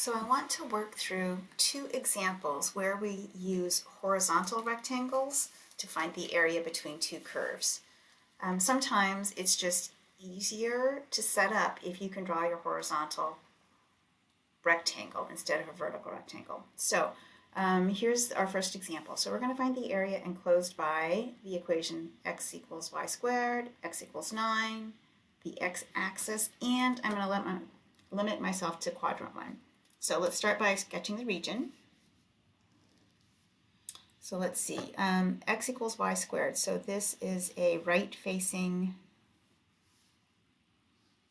So I want to work through two examples where we use horizontal rectangles to find the area between two curves. Sometimes it's just easier to set up if you can draw your horizontal rectangle instead of a vertical rectangle. So here's our first example. So we're going to find the area enclosed by the equation x equals y squared, x equals 9, the x-axis, and I'm going to limit myself to quadrant 1. So let's start by sketching the region. So let's see, x equals y squared. So this is a right-facing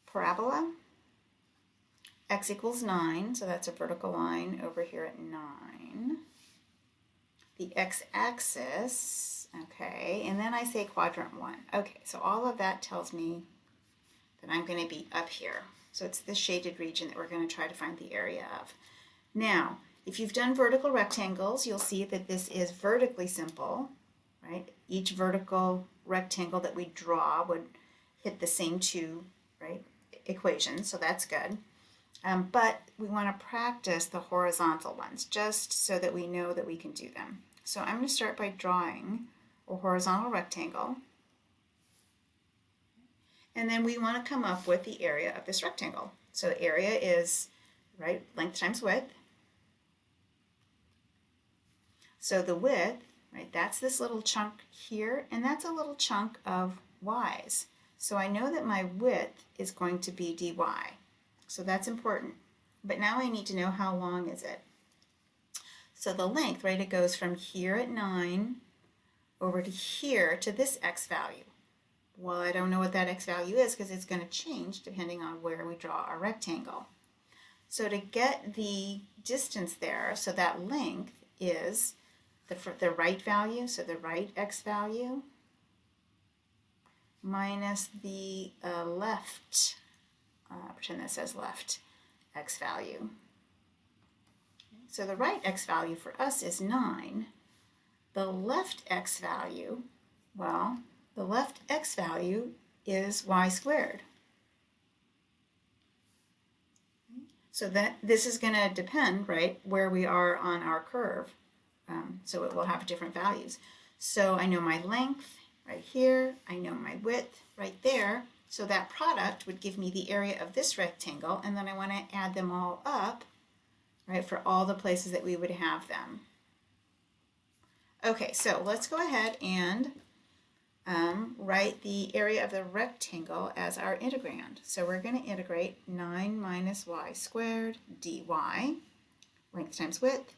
parabola. X equals 9, so that's a vertical line over here at 9. The x-axis, okay, and then I say quadrant 1. Okay, so all of that tells me that I'm going to be up here. So it's this shaded region that we're going to try to find the area of. Now, if you've done vertical rectangles, you'll see that this is vertically simple, right? Each vertical rectangle that we draw would hit the same two, right, equations, so that's good. But we want to practice the horizontal ones just so that we know that we can do them. So I'm going to start by drawing a horizontal rectangle. And then we want to come up with the area of this rectangle. So area is, right, length times width. So the width, right, that's this little chunk here, and that's a little chunk of y's. So I know that my width is going to be dy. So that's important. But now I need to know how long is it. So the length, right, it goes from here at 9 over to here to this x value. Well, I don't know what that x value is because it's going to change depending on where we draw our rectangle. So to get the distance there, so that length is the right value, so the right x value, minus the left, pretend that says left, x value. So the right x value for us is 9. The left x value, well, the left x value is y squared. So that this is going to depend, right, where we are on our curve. So it will have different values. So I know my length right here. I know my width right there. So that product would give me the area of this rectangle, and then I want to add them all up, right, for all the places that we would have them. Okay, so let's go ahead and write the area of the rectangle as our integrand. So we're going to integrate 9 minus y squared dy, length times width,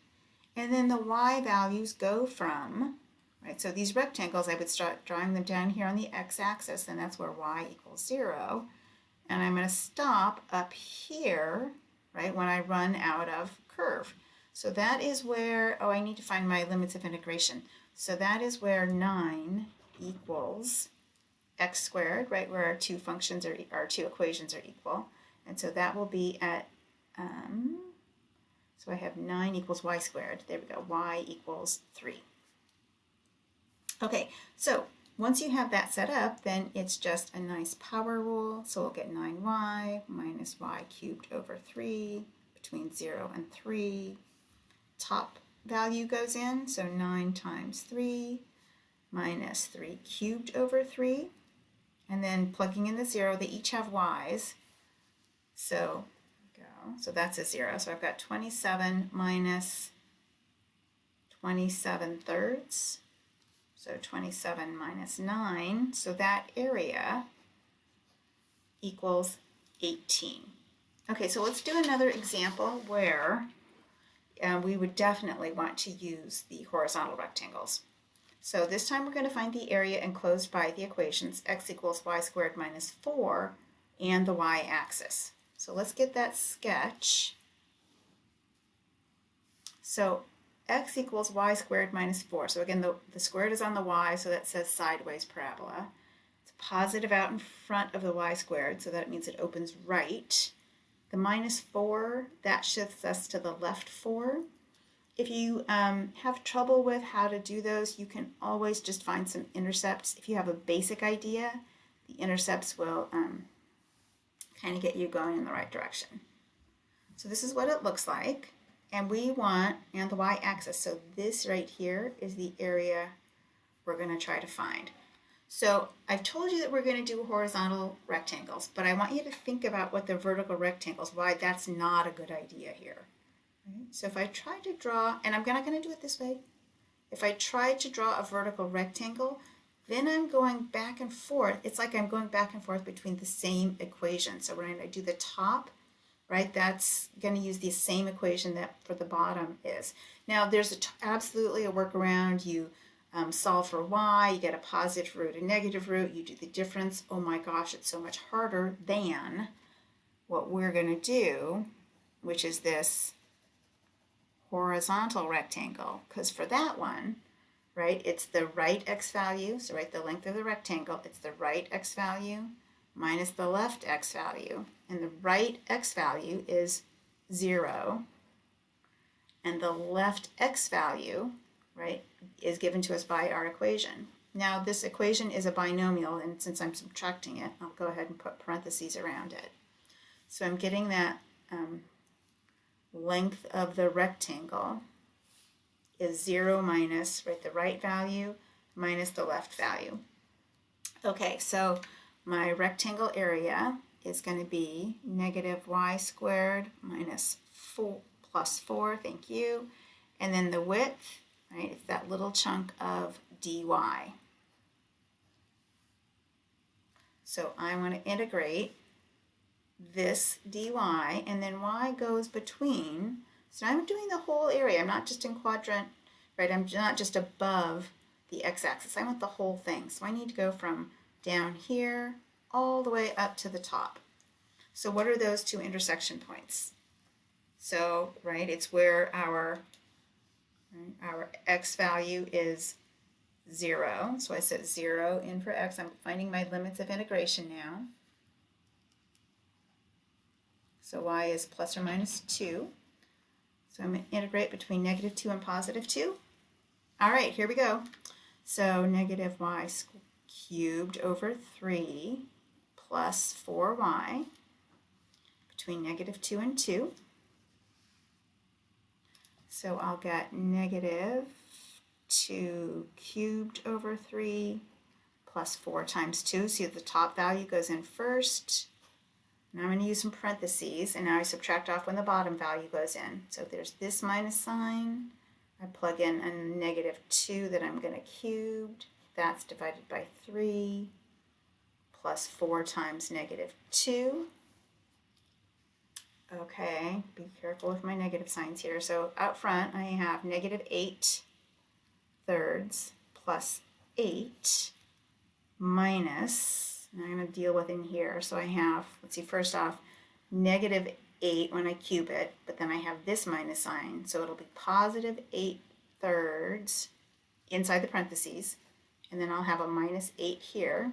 and then the y values go from, right, so these rectangles, I would start drawing them down here on the x-axis, and that's where y equals 0, and I'm going to stop up here, right, when I run out of curve. So that is where, oh, I need to find my limits of integration. So that is where 9 equals x squared, right, where our two functions are, our two equations are equal. And so that will be at, so I have 9 equals y squared. There we go, y equals 3. Okay, so once you have that set up, then it's just a nice power rule. So we'll get 9y minus y cubed over 3 between 0 and 3. Top value goes in, so 9 times 3 minus 3 cubed over 3, and then plugging in the 0, they each have y's, so that's a 0. So I've got 27 minus 27 thirds, so 27 minus 9, so that area equals 18. Okay, so let's do another example where we would definitely want to use the horizontal rectangles. So this time we're going to find the area enclosed by the equations x equals y squared minus 4 and the y-axis. So let's get that sketch. So x equals y squared minus 4. So again, the squared is on the y, so that says sideways parabola. It's positive out in front of the y squared, so that means it opens right. The minus 4, that shifts us to the left 4. If you have trouble with how to do those, you can always just find some intercepts. If you have a basic idea, the intercepts will kind of get you going in the right direction. So this is what it looks like. And we want, and the y-axis, so this right here is the area we're going to try to find. So I've told you that we're going to do horizontal rectangles, but I want you to think about what the vertical rectangles, why that's not a good idea here. Right? So if I try to draw, and I'm not going to do it this way, if I try to draw a vertical rectangle, then I'm going back and forth. It's like I'm going back and forth between the same equation. So when I do the top, right, that's going to use the same equation that for the bottom is. Now there's absolutely a workaround. You solve for y, you get a positive root, a negative root, you do the difference. Oh my gosh, it's so much harder than what we're going to do, which is this horizontal rectangle, because for that one, right, it's the right x value, so right, the length of the rectangle, it's the right x value minus the left x value, and the right x value is 0, and the left x value, right, is given to us by our equation. Now this equation is a binomial, and since I'm subtracting it, I'll go ahead and put parentheses around it. So I'm getting that length of the rectangle is 0 minus, right, the right value minus the left value. Okay, so my rectangle area is going to be negative y squared minus 4 plus 4, thank you. And then the width, right, it's that little chunk of dy. So I want to integrate this dy, and then y goes between. So I'm doing the whole area. I'm not just in quadrant, right? I'm not just above the x-axis. I want the whole thing. So I need to go from down here all the way up to the top. So what are those two intersection points? So, right, it's where our x value is 0. So I set 0 in for x. I'm finding my limits of integration now. So y is plus or minus 2. So I'm going to integrate between negative 2 and positive 2. All right, here we go. So negative y cubed over 3 plus 4y between negative 2 and 2. So I'll get negative 2 cubed over 3 plus 4 times 2. See, the top value goes in first. Now I'm going to use some parentheses, and now I subtract off when the bottom value goes in. So there's this minus sign. I plug in a negative 2 that I'm going to cube. That's divided by 3 plus 4 times negative 2. Okay, be careful with my negative signs here. So out front I have negative 8 thirds plus 8 minus, and I'm going to deal with in here. So I have, let's see, first off, negative 8 when I cube it, but then I have this minus sign. So it'll be positive 8 thirds inside the parentheses, and then I'll have a minus 8 here.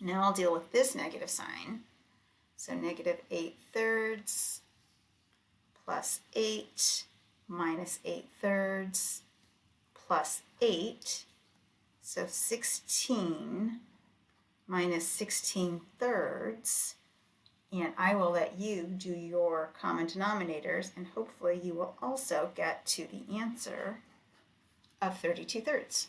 Now I'll deal with this negative sign. So negative 8 thirds plus 8 minus 8 thirds plus 8. So 16 minus 16 thirds. And I will let you do your common denominators, and hopefully you will also get to the answer of 32 thirds.